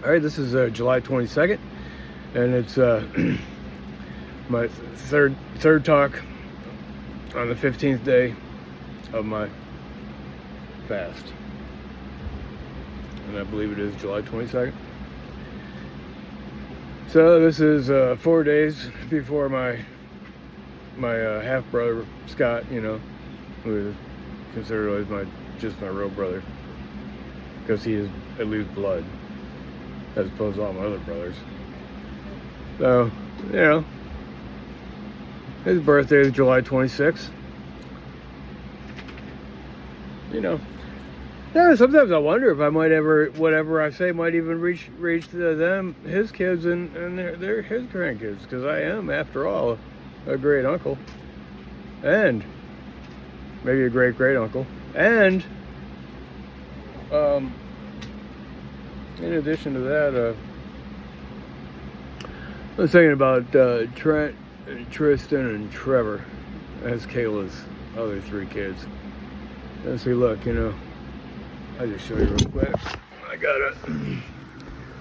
All right, this is July 22nd, and it's my third talk on the 15th day of my fast, and I believe it is July 22nd. So this is 4 days before my half brother Scott, who is considered always just my real brother, because he is at least blood, as opposed to all my other brothers. So, his birthday is July 26th. Sometimes I wonder if I might ever, whatever I say might even reach to them, his kids, and their his grandkids, because I am, after all, a great uncle, and maybe a great uncle, and in addition to that, I was thinking about Trent, Tristan, and Trevor as Kayla's other 3 kids. And see, look, I'll just show you real quick.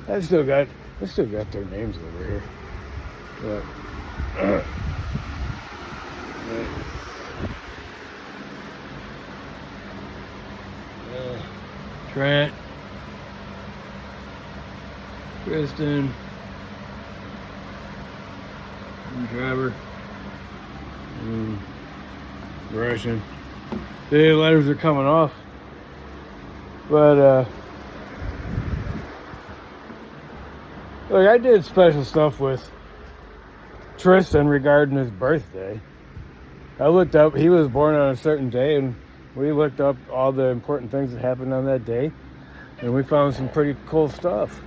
I still got their names over here. Look. Trent, Tristan, and Trevor, and Russian. The letters are coming off, but look, I did special stuff with Tristan regarding his birthday. I looked up, he was born on a certain day, and we looked up all the important things that happened on that day, and we found some pretty cool stuff.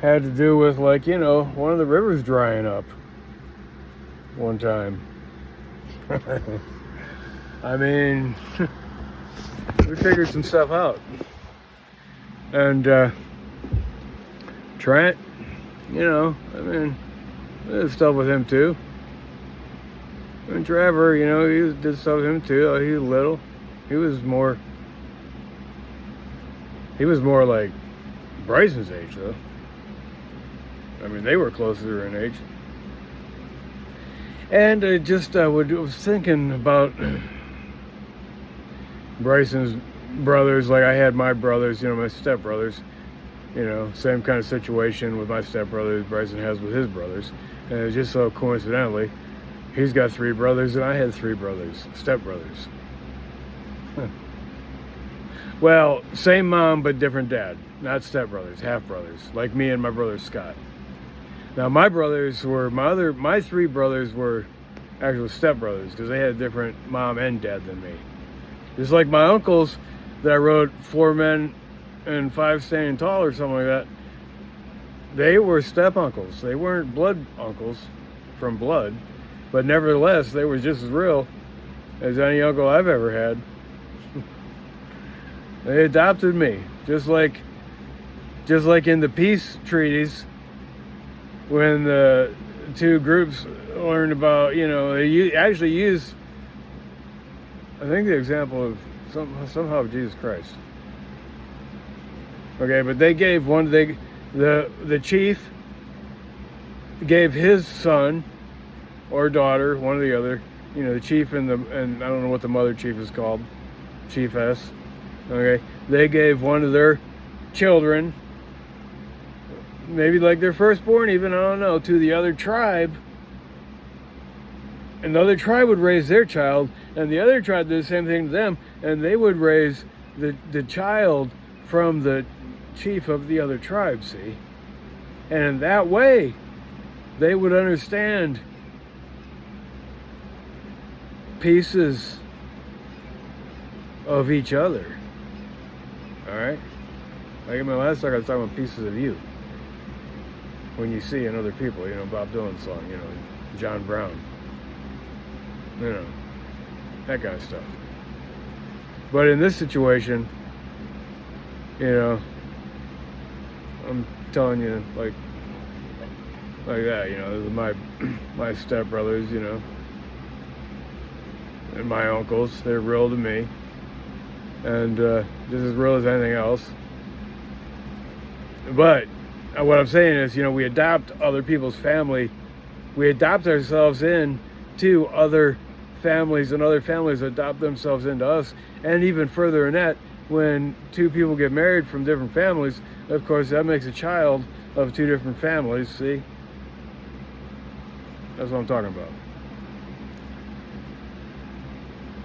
Had to do with, one of the rivers drying up one time. I mean, we figured some stuff out. And Trent, I did stuff with him too. And Trevor, he did stuff with him too. He was little. He was more like Bryson's age, though. I mean, they were closer in age. And I was thinking about Bryson's brothers, like I had my brothers, my stepbrothers. Same kind of situation with my stepbrothers Bryson has with his brothers. And it's just so coincidentally, he's got 3 brothers and I had 3 brothers, stepbrothers. Well, same mom but different dad, not stepbrothers, half brothers, like me and my brother Scott. Now my 3 brothers were actual stepbrothers because they had a different mom and dad than me. Just like my uncles that I wrote 4 Men and 5 Standing Tall or something like that, they were step uncles. They weren't blood uncles from blood, but nevertheless they were just as real as any uncle I've ever had. They adopted me, just like in the peace treaties, when the 2 groups learned about, they actually used, I think, the example of somehow of Jesus Christ. Okay, but they gave the chief gave his son or daughter, one or the other, the chief and I don't know what the mother chief is called, chiefess. Okay, they gave one of their children, maybe like their firstborn, even, I don't know, to the other tribe. And the other tribe would raise their child, and the other tribe did the same thing to them, and they would raise the child from the chief of the other tribe, see? And in that way, they would understand pieces of each other. Alright? Like in my last talk, I was talking about pieces of you. When you see in other people, Bob Dylan's song, John Brown. That kind of stuff. But in this situation, I'm telling you, like that, this is my stepbrothers, and my uncles. They're real to me, and just as real as anything else. But what I'm saying is, we adopt other people's family. We adopt ourselves in to other families, and other families adopt themselves into us. And even further than that, when two people get married from different families, of course, that makes a child of two different families. See? That's what I'm talking about.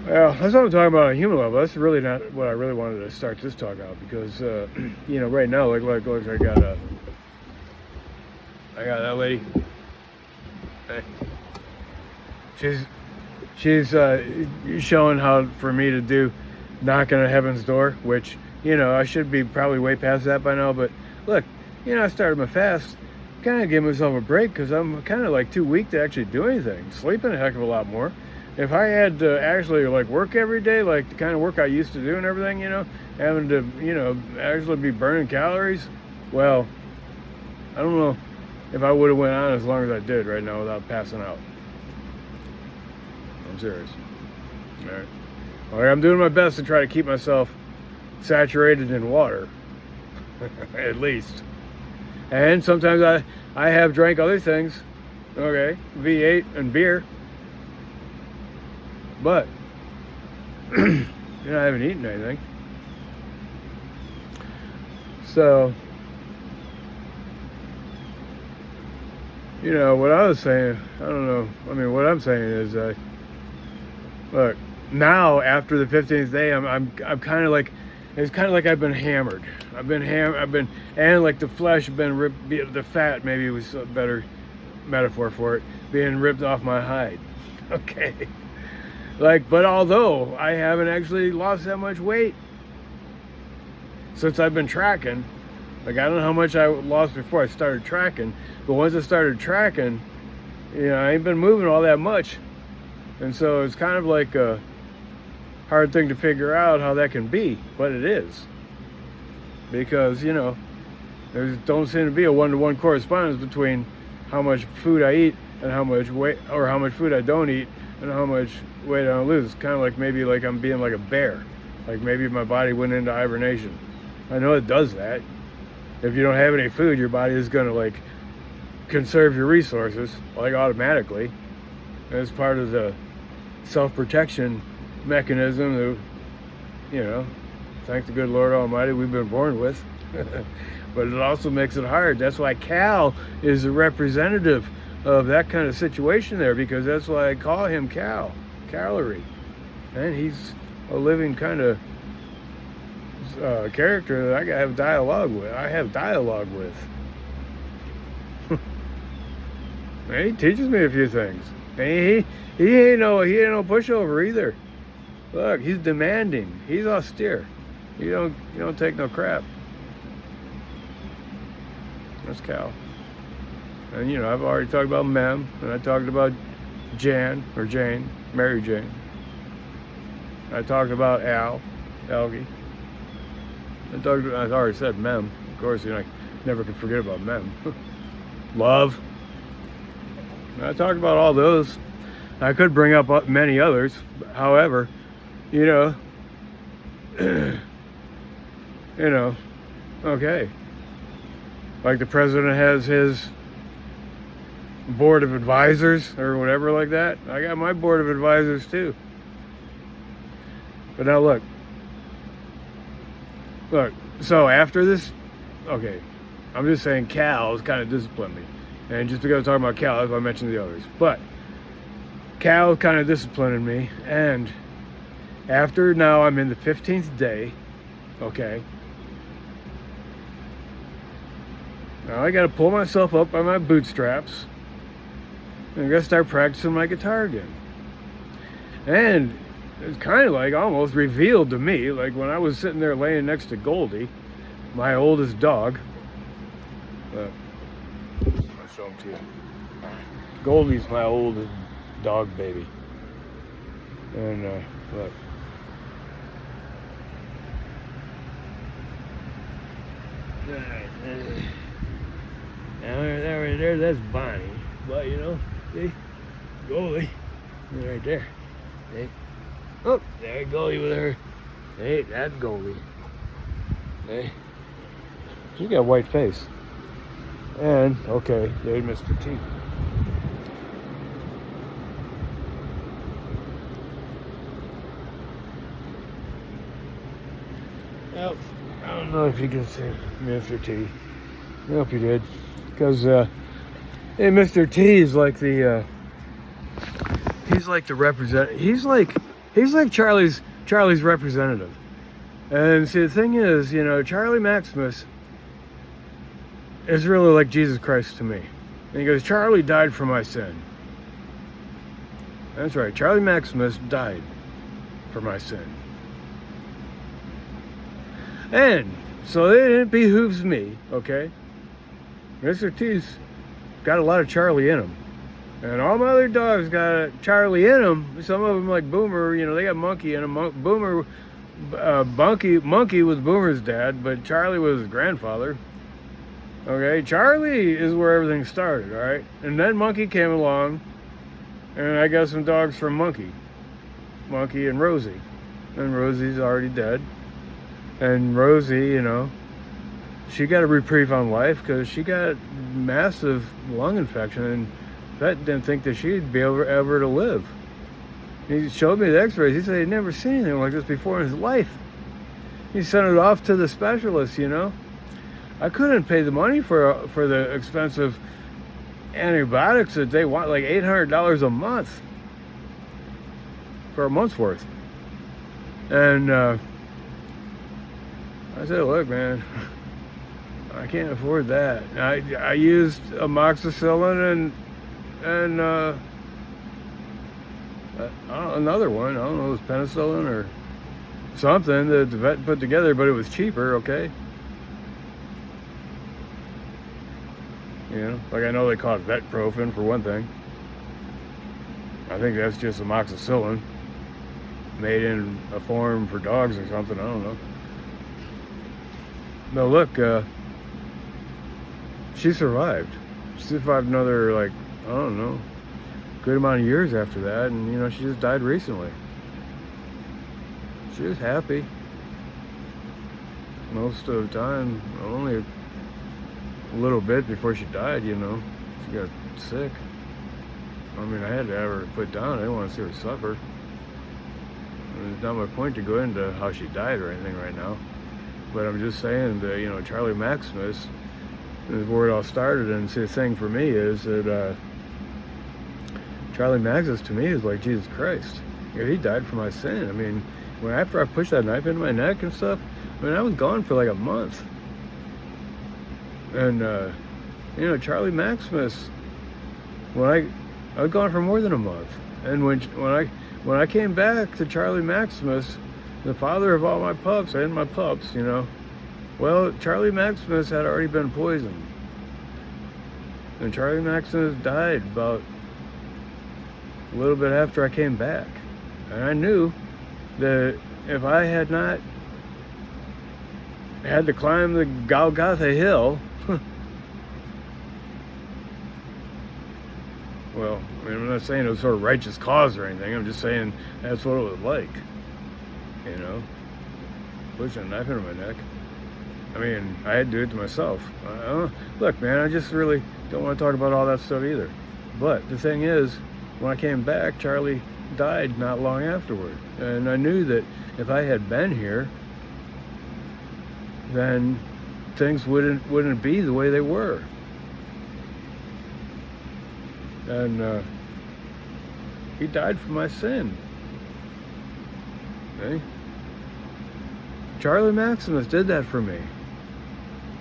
Well, that's what I'm talking about on a human level. That's really not what I really wanted to start this talk out, because, right now, like I got that lady. Hey. She's showing how for me to do knocking on heaven's door, which, I should be probably way past that by now. But look, I started my fast, kind of gave myself a break because I'm kind of like too weak to actually do anything. Sleeping a heck of a lot more. If I had to actually like work every day, like the kind of work I used to do and everything, having to, actually be burning calories, well, I don't know if I would have went on as long as I did right now without passing out. I'm serious. All right. Well, I'm doing my best to try to keep myself saturated in water, at least. And sometimes I have drank other things, okay, V8 and beer, but I haven't eaten anything. So, what I was saying, I don't know. I mean, what I'm saying is, look, now after the 15th day, I'm kind of like, it's kind of like I've been hammered. And like the flesh been ripped, the fat maybe was a better metaphor for it, being ripped off my hide. Okay. Like, but although I haven't actually lost that much weight since I've been tracking, like I don't know how much I lost before I started tracking, but once I started tracking, I ain't been moving all that much. And so it's kind of like a hard thing to figure out how that can be, but it is. Because, there don't seem to be a one-to-one correspondence between how much food I eat and how much weight, or how much food I don't eat and how much weight I don't lose. It's kind of like maybe like I'm being like a bear. Like maybe my body went into hibernation. I know it does that. If you don't have any food, your body is going to like conserve your resources like automatically. As part of the self-protection mechanism that, thank the good Lord Almighty, we've been born with. But it also makes it hard. That's why Cal is a representative of that kind of situation there, because that's why I call him Calorie. And he's a living kind of character that I have dialogue with. And he teaches me a few things. And he ain't no pushover either. Look, he's demanding. He's austere. You don't take no crap. That's Cal. And I've already talked about Mem, and I talked about Jane, Mary Jane. I talked about Algie. I already said Mem. Of course, I never could forget about Mem. Love. I talked about all those. I could bring up many others. However, okay. Like the president has his board of advisors or whatever like that. I got my board of advisors too. But now look, so after this, okay, I'm just saying Cal has kind of disciplined me. And just because I'm talking about Cal, that's why I mentioned the others. But Cal kind of disciplining me. And after now I'm in the 15th day, okay. Now I got to pull myself up by my bootstraps. And I got to start practicing my guitar again. And it's kind of like almost revealed to me, like when I was sitting there laying next to Goldie, my oldest dog. I'll show him to you. Goldie's my oldest dog baby. And look. Now there, that's Bonnie. But see, Goldie, right there. See? Oh, there Goldie with her. Hey, that's Goldie. Hey, she got a white face. And, okay, there's Mr. T. Well, I don't know if you can see Mr. T. I hope you did. Because, hey, Mr. T is like the, he's like the he's like Charlie's representative. And see, the thing is, you know, Charlie Maximus is really like Jesus Christ to me. And he goes, Charlie died for my sin. That's right, Charlie Maximus died for my sin. And so it behooves me, okay? Mr. T's got a lot of Charlie in him. And all my other dogs got Charlie in them. Some of them, like Boomer, you know, they got Monkey in them. Boomer, Monkey was Boomer's dad, but Charlie was his grandfather. Okay, Charlie is where everything started, all right? And then Monkey came along, and I got some dogs from Monkey and Rosie. And Rosie's already dead. And Rosie, you know, she got a reprieve on life because she got massive lung infection, and vet didn't think that she'd be ever to live. He showed me the x-rays. He said he'd never seen anything like this before in his life. He sent it off to the specialist, you know. I couldn't pay the money for the expensive antibiotics that they want, like $800 a month for a month's worth. And I said, look, man, I can't afford that. I used amoxicillin and another one. I don't know, it was penicillin or something that the vet put together, but it was cheaper, okay? You know, like I know they call it Vetprofen for one thing. I think that's just amoxicillin made in a form for dogs or something, I don't know. No, look, she survived. She survived another, like, I don't know, good amount of years after that, and, you know, she just died recently. She was happy most of the time, only a little bit before she died, you know. She got sick. I mean, I had to have her put down. I didn't want to see her suffer. And it's not my point to go into how she died or anything right now. But I'm just saying that, you know, Charlie Maximus is where it all started. And see, the thing for me is that Charlie Maximus to me is like Jesus Christ. You know, he died for my sin. I mean, after I pushed that knife into my neck and stuff, I mean, I was gone for like a month. And, you know, Charlie Maximus, I was gone for more than a month. And when I came back to Charlie Maximus, the father of all my pups and my pups, you know, well, Charlie Maximus had already been poisoned. And Charlie Maximus died about a little bit after I came back. And I knew that if I had not had to climb the Golgotha Hill, well, I mean, I'm not saying it was sort of righteous cause or anything. I'm just saying that's what it was like, you know, pushing a knife into my neck. I mean, I had to do it to myself. Look, man, I just really don't want to talk about all that stuff either. But the thing is, when I came back, Charlie died not long afterward. And I knew that if I had been here, then things wouldn't be the way they were. And he died for my sin. Okay? Charlie Maximus did that for me.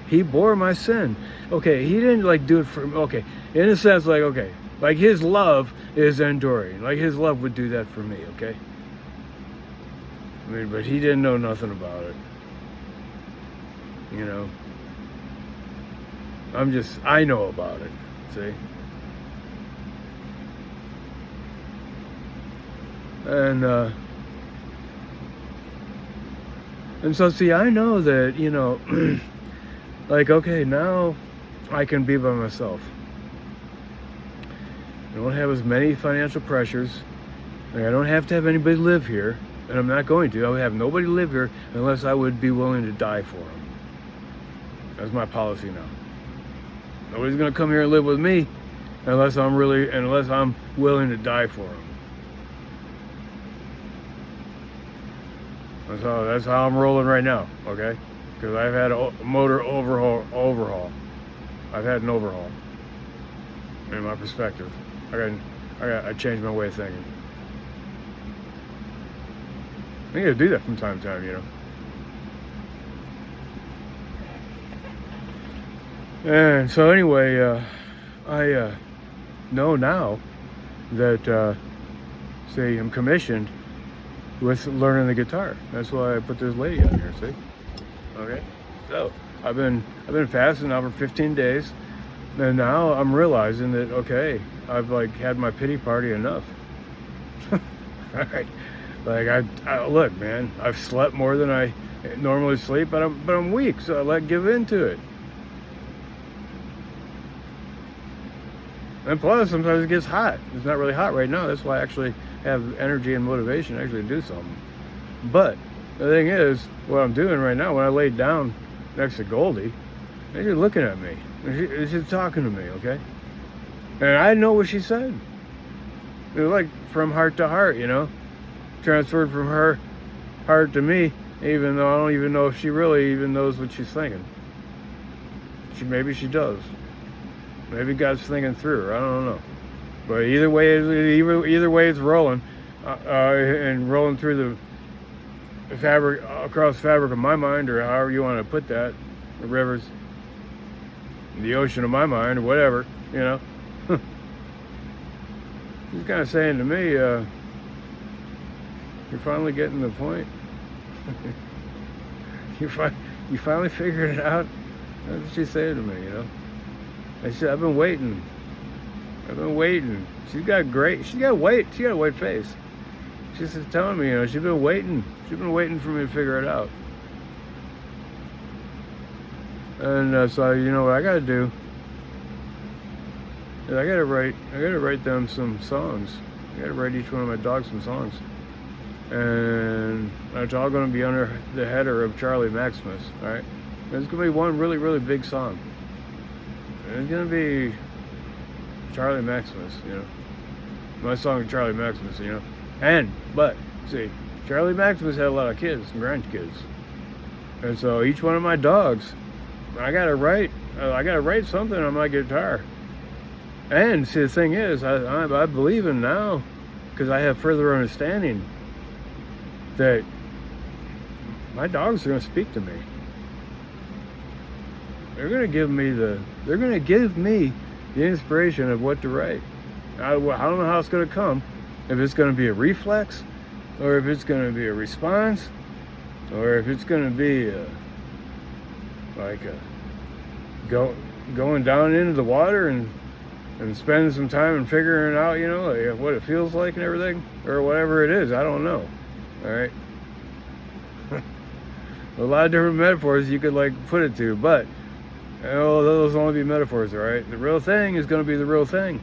He bore my sin. Okay, he didn't like do it for me. Okay, in a sense, like, okay, like his love is enduring. Like his love would do that for me, okay? I mean, but he didn't know nothing about it. You know? I know about it, see? And so, see, I know that, you know, like, okay, now I can be by myself. I don't have as many financial pressures. Like, I don't have to have anybody live here, and I'm not going to. I would have nobody live here unless I would be willing to die for them. That's my policy now. Nobody's gonna come here and live with me unless I'm willing to die for them. That's how I'm rolling right now, okay? Because I've had a motor overhaul. I've had an overhaul. In my perspective, I changed my way of thinking. I gotta do that from time to time, you know. And so anyway, I know now that say I'm commissioned with learning the guitar. That's why I put this lady on here. See? Okay. So I've been fasting now for 15 days, and now I'm realizing that okay, I've like had my pity party enough. All right. Like I look, man. I've slept more than I normally sleep, but I'm weak, so I give into it. And plus, sometimes it gets hot. It's not really hot right now. That's why I actually have energy and motivation to actually do something. But the thing is, what I'm doing right now, when I laid down next to Goldie, she's looking at me. She's talking to me, okay? And I know what she said. It was like from heart to heart, you know? Transferred from her heart to me, even though I don't even know if she really even knows what she's thinking. Maybe she does. Maybe God's thinking through her. I don't know. But either way it's rolling, and rolling through the fabric, across the fabric of my mind, or however you want to put that, the rivers, the ocean of my mind, or whatever, you know. He's kind of saying to me, you're finally getting the point. you finally figured it out. That's what she's saying to me, you know. I said, I've been waiting. She's got a white face. She's just telling me, you know, she's been waiting for me to figure it out. And so, you know what I gotta do is I gotta write them some songs. I gotta write each one of my dogs some songs. And it's all gonna be under the header of Charlie Maximus, alright? There's gonna be one really, really big song. It's gonna be Charlie Maximus, you know. My song Charlie Maximus, you know. But see, Charlie Maximus had a lot of kids and grandkids. And so each one of my dogs, I gotta write something on my guitar. And see, the thing is, I believe in now, because I have further understanding, that my dogs are gonna speak to me. They're gonna give me the inspiration of what to write. I don't know how it's gonna come. If it's gonna be a reflex, or if it's gonna be a response, or if it's gonna be going down into the water and spending some time and figuring out, you know, like what it feels like and everything, or whatever it is. I don't know. All right. A lot of different metaphors you could like put it to, but those only be metaphors, all right? The real thing is going to be the real thing.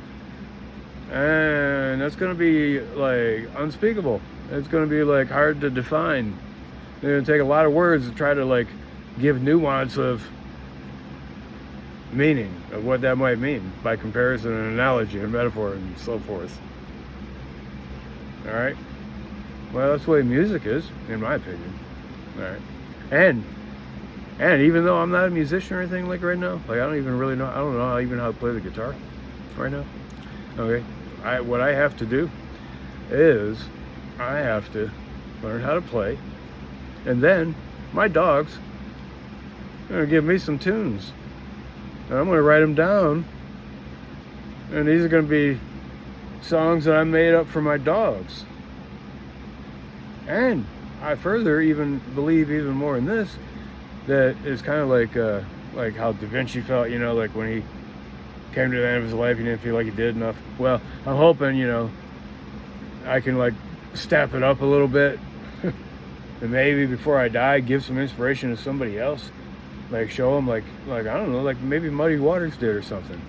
And that's going to be like unspeakable. It's going to be like hard to define. It's going to take a lot of words to try to like give nuance of meaning of what that might mean by comparison and analogy and metaphor and so forth. All right? Well, that's the way music is, in my opinion. All right? And even though I'm not a musician or anything like right now, like I don't know even how to play the guitar right now. Okay, what I have to do is I have to learn how to play, and then my dogs are gonna give me some tunes, and I'm gonna write them down, and these are gonna be songs that I made up for my dogs. And I further even believe even more in this. That is kind of like how Da Vinci felt, you know, like when he came to the end of his life, he didn't feel like he did enough. Well, I'm hoping, you know, I can like step it up a little bit, and maybe before I die, give some inspiration to somebody else, like show them like I don't know, like maybe Muddy Waters did or something,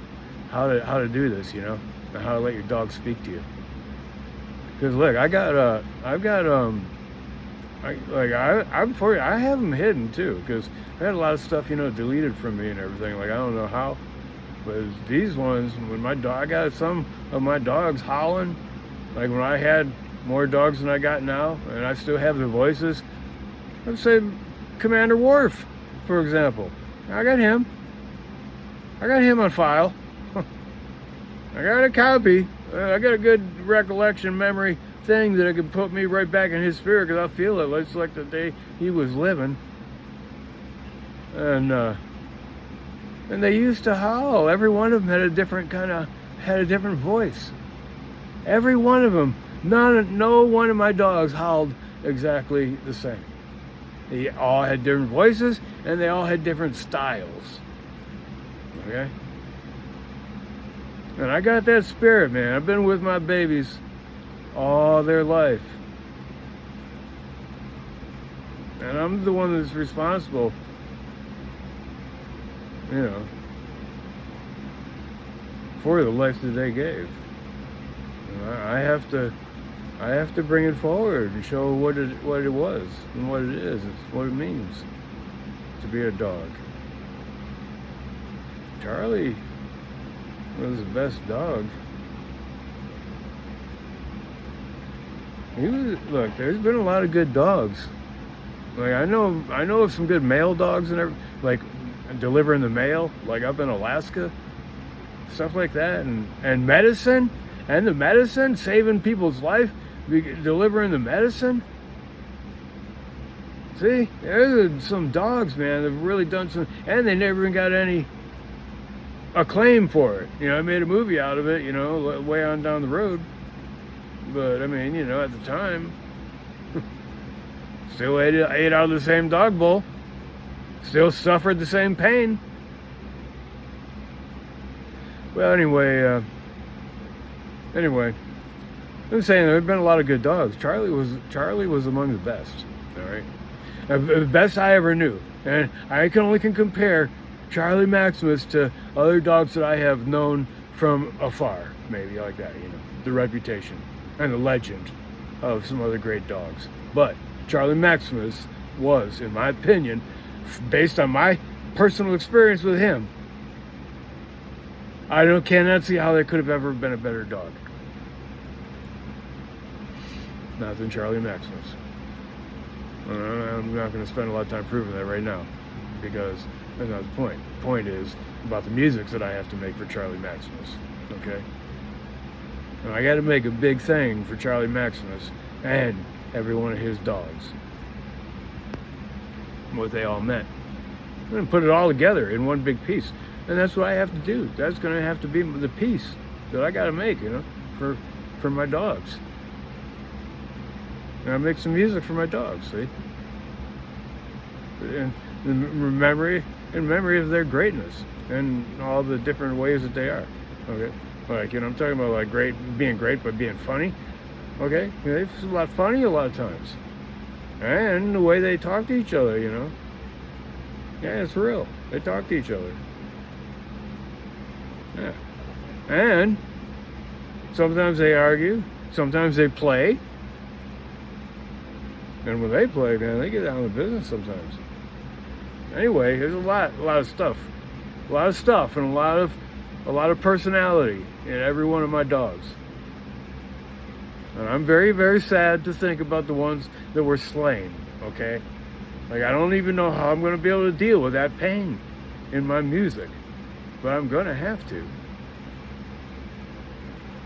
how to do this, you know, and how to let your dog speak to you. Because look, I have them hidden too, because I had a lot of stuff, you know, deleted from me and everything. Like I don't know how, But these ones, when my dog, I got some of my dogs howling, like when I had more dogs than I got now, and I still have the voices. Let's say Commander Worf, for example. I got him on file. I got a copy. I got a good recollection memory thing that could put me right back in his spirit, because I feel it. It's like the day he was living. And they used to howl. Every one of them had a different voice. Every one of them. No one of my dogs howled exactly the same. They all had different voices, and they all had different styles. Okay? And I got that spirit, man. I've been with my babies all their life. And I'm the one that's responsible, for the life that they gave. I have to bring it forward and show what it was and what it is. It's what it means to be a dog. Charlie was the best dog. Look, there's been a lot of good dogs. Like I know of some good male dogs and like delivering the mail, like up in Alaska, stuff like that, and medicine, and the medicine saving people's life, delivering the medicine. See, there's some dogs, man, that've really done some, and they never even got any acclaim for it. I made a movie out of it, way on down the road. But I mean, at the time, still ate out of the same dog bowl, still suffered the same pain. Well, anyway, I'm saying there have been a lot of good dogs. Charlie was among the best. All right, the best I ever knew, and I can compare Charlie Maximus to other dogs that I have known from afar, maybe like that. The reputation and the legend of some other great dogs. But Charlie Maximus was, in my opinion, based on my personal experience with him, I cannot see how there could have ever been a better dog. Not than Charlie Maximus. I'm not going to spend a lot of time proving that right now, because that's not the point. The point is about the music that I have to make for Charlie Maximus. Okay? And I got to make a big thing for Charlie Maximus and every one of his dogs. What they all meant. I'm going to put it all together in one big piece. And that's what I have to do. That's going to have to be the piece that I got to make, for my dogs. And I make some music for my dogs, see? And in memory of their greatness and all the different ways that they are. Okay? Like, I'm talking about like being great, but being funny. Okay? It's a lot funny a lot of times. And the way they talk to each other, Yeah, it's real. They talk to each other. Yeah. And sometimes they argue, sometimes they play. And when they play, man, they get down to business sometimes. Anyway, there's a lot of stuff. A lot of stuff and a lot of personality in every one of my dogs. And I'm very, very sad to think about the ones that were slain, okay? Like, I don't even know how I'm going to be able to deal with that pain in my music. But I'm going to have to.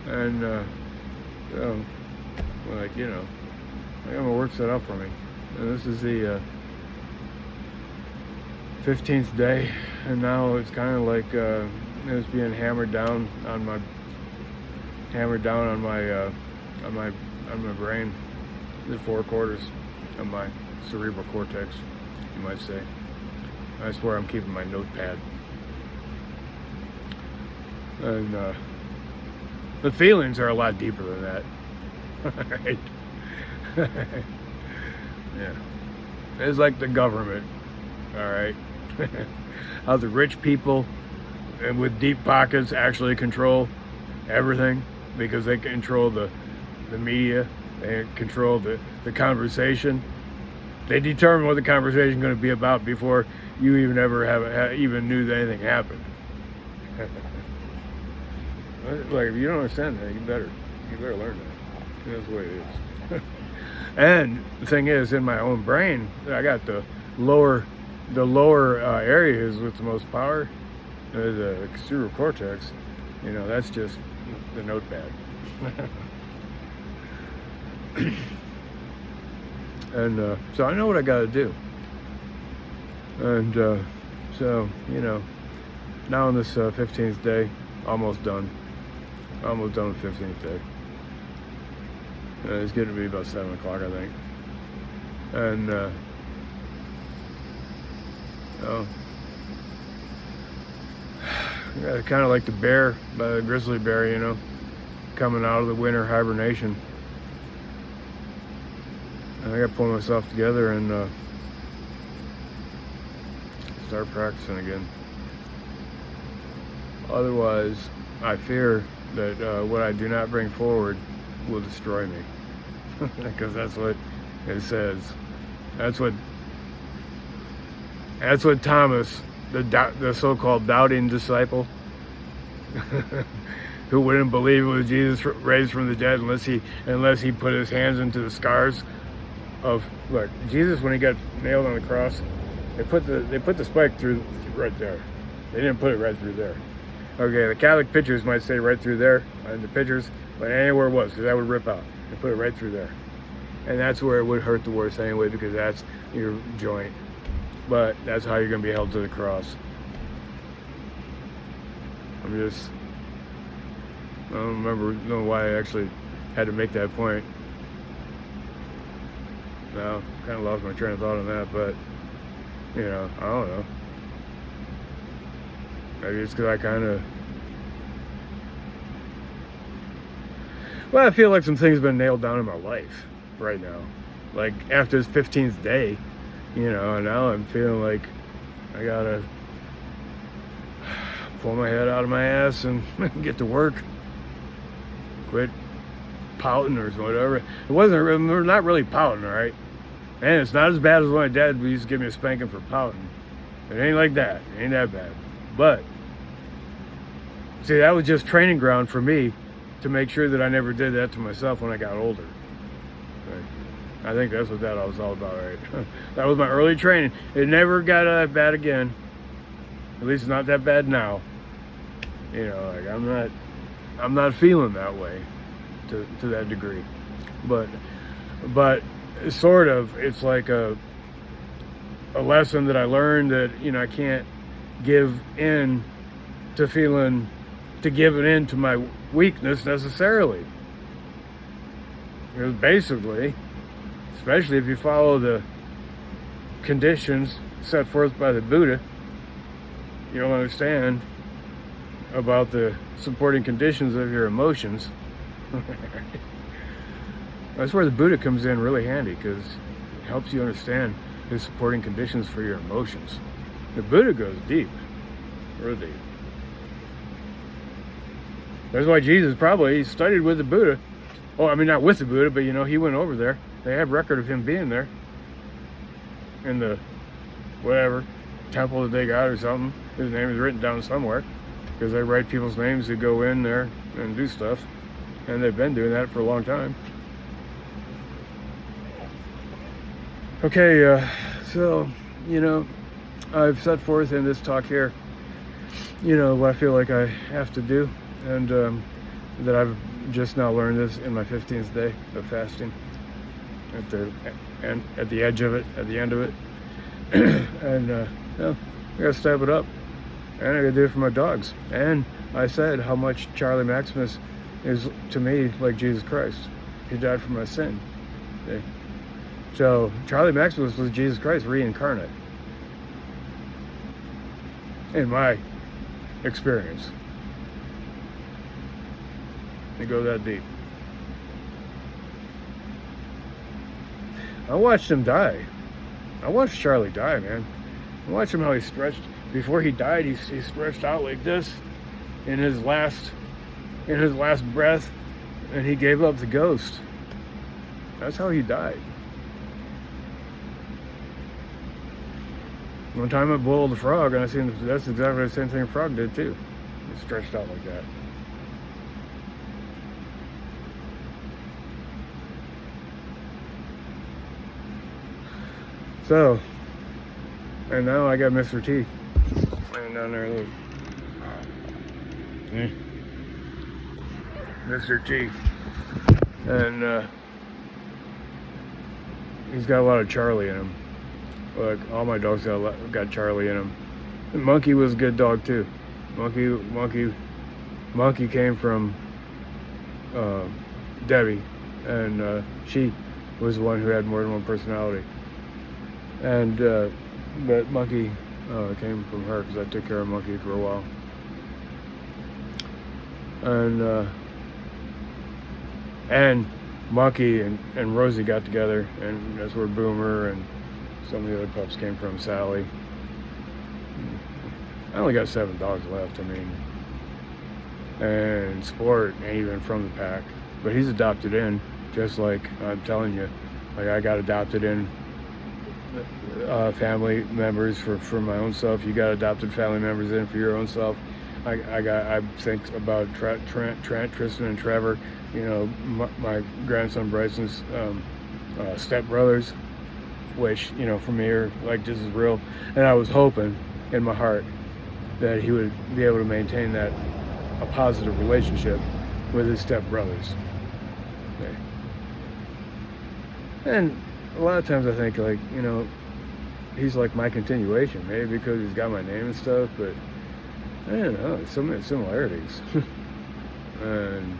And, I'm going to work that out for me. And this is the 15th day, and now it's kind of like it's being hammered down on my brain, the 4 quarters of my cerebral cortex, you might say. That's where I'm keeping my notepad. And the feelings are a lot deeper than that. Right? Yeah. It's like the government, all right? How the rich people and with deep pockets actually control everything, because they control the media, they control the conversation. They determine what the conversation is going to be about before you even even knew that anything happened. Like, if you don't understand that, you better learn that. That's the way it is. And the thing is, in my own brain, I got the lower areas with the most power, the exterior cortex. You know, that's just the notepad. And so I know what I got to do. And so, you know, now on this 15th day, almost done with 15th day. It's getting to be about 7 o'clock, I think. And kind of like the bear, the grizzly bear, you know, coming out of the winter hibernation. And I got to pull myself together and start practicing again. Otherwise, I fear that what I do not bring forward will destroy me. Because that's what it says. That's what Thomas, the so-called doubting disciple, who wouldn't believe it was Jesus raised from the dead unless he put his hands into the scars of, look, Jesus, when he got nailed on the cross, they put the spike through right there. They didn't put it right through there. Okay, the Catholic pictures might say right through there, and the pictures, but anywhere it was, because that would rip out. They put it right through there. And that's where it would hurt the worst anyway, because that's your joint. But that's how you're going to be held to the cross. I don't know why I actually had to make that point. No, kind of lost my train of thought on that, but, you know, I don't know. Maybe it's because I feel like some things have been nailed down in my life right now. Like, after this 15th day, you know, and now I'm feeling like I gotta pull my head out of my ass and get to work. Quit pouting or whatever. We're not really pouting, all right? And it's not as bad as when my dad used to give me a spanking for pouting. It ain't like that. It ain't that bad. But, see, that was just training ground for me to make sure that I never did that to myself when I got older. Right? I think that's what that was all about, right? That was my early training. It never got that bad again. At least it's not that bad now. You know, like, I'm not feeling that way to that degree. But sort of, it's like a lesson that I learned that, you know, I can't give in to giving in to my weakness necessarily. Because basically, especially if you follow the conditions set forth by the Buddha, you'll understand about the supporting conditions of your emotions. That's where the Buddha comes in really handy, because it helps you understand the supporting conditions for your emotions. The Buddha goes deep, real deep. That's why Jesus he studied with the Buddha. Oh, I mean, not with the Buddha, but, you know, he went over there. They have record of him being there in the whatever temple that they got or something. His name is written down somewhere, because they write people's names to go in there and do stuff, and they've been doing that for a long time. Okay, so, you know, I've set forth in this talk here, you know, what I feel like I have to do, and that I've just now learned this in my 15th day of fasting, at the end of it, and you know, I gotta step it up, and I gotta do it for my dogs. And I said how much Charlie Maximus is to me like Jesus Christ. He died for my sin. Okay? So Charlie Maximus was Jesus Christ reincarnate, in my experience. It goes that deep. I watched him die. I watched Charlie die, man. I watched him how he stretched. Before he died, he stretched out like this in his last breath, and he gave up the ghost. That's how he died. One time I boiled a frog, and I seen that's exactly the same thing a frog did too. It's stretched out like that. So, and now I got Mr. T laying down there. Look. Mr. T. And he's got a lot of Charlie in him. Like all my dogs got Charlie in them. And Monkey was a good dog too. Monkey came from Debbie, and she was the one who had more than one personality. And but Monkey came from her because I took care of Monkey for a while. And Monkey and Rosie got together, and that's where Boomer and some of the other pups came from, Sally. I only got 7 dogs left, I mean. And Sport ain't even from the pack. But he's adopted in, just like I'm telling you. Like I got adopted in family members for my own self. You got adopted family members in for your own self. I think about Trent, Tristan, and Trevor. You know, my grandson Bryson's stepbrothers, which, you know, for me are like just as real. And I was hoping in my heart that he would be able to maintain a positive relationship with his stepbrothers. Okay. And a lot of times I think, like, you know, he's like my continuation, maybe because he's got my name and stuff, but I don't know, there's so many similarities. And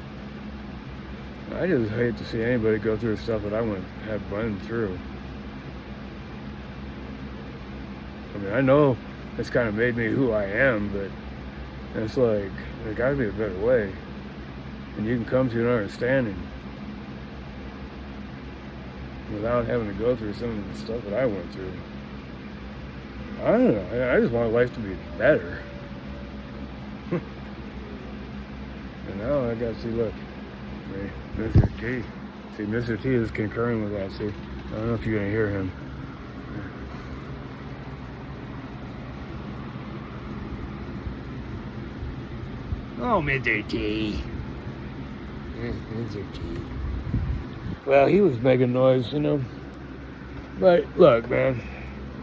I just hate to see anybody go through the stuff that I have been through. I mean, I know it's kind of made me who I am, but it's like, there gotta be a better way. And you can come to an understanding without having to go through some of the stuff that I went through. I don't know, I just want life to be better. And now I gotta see, look, Mr. T. See, Mr. T is concurring with that, see. I don't know if you're gonna hear him. Oh, Mr. T. Mr. T. Well, he was making noise, you know. But look, man,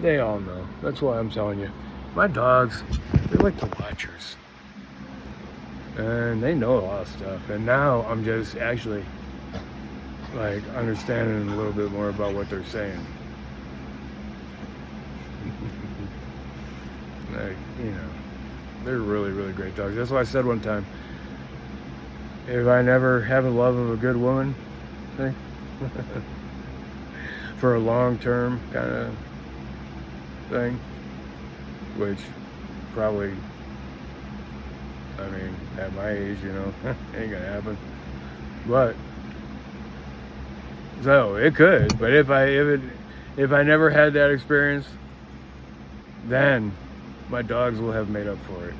they all know. That's why I'm telling you. My dogs, they're like the watchers. And they know a lot of stuff. And now I'm just actually like understanding a little bit more about what they're saying. Like, you know, they're really, really great dogs. That's why I said one time, if I never have the love of a good woman, see, for a long-term kind of thing, which probably, I mean, at my age, you know, ain't gonna happen. But so it could. But if I never had that experience, then my dogs will have made up for it.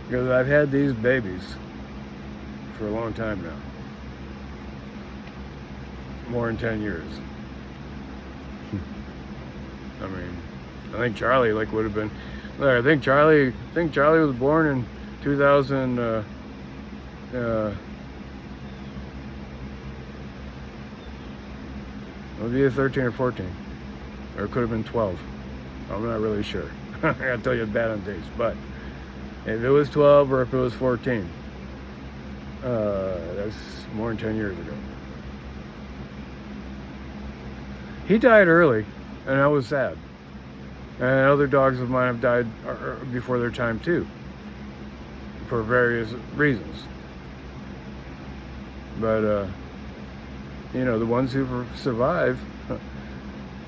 Because I've had these babies for a long time now. More than 10 years. I mean, I think Charlie would have been. Look, I think Charlie was born in 2000. It would be 13 or 14, or it could have been 12. I'm not really sure. I gotta tell you bad on dates, but if it was 12 or if it was 14, that's more than 10 years ago. He died early, and I was sad. And other dogs of mine have died before their time too, for various reasons. But you know, the ones who survive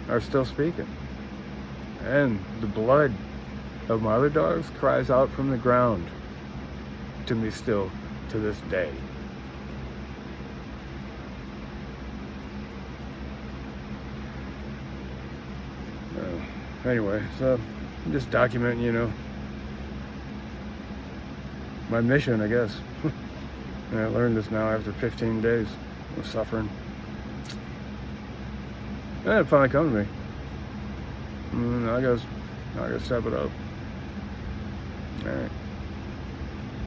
are still speaking. And the blood of my other dogs cries out from the ground to me still to this day. Anyway, so I'm just documenting, you know, my mission, I guess. And I learned this now after 15 days of suffering. And it finally come to me. I gotta step it up. All right.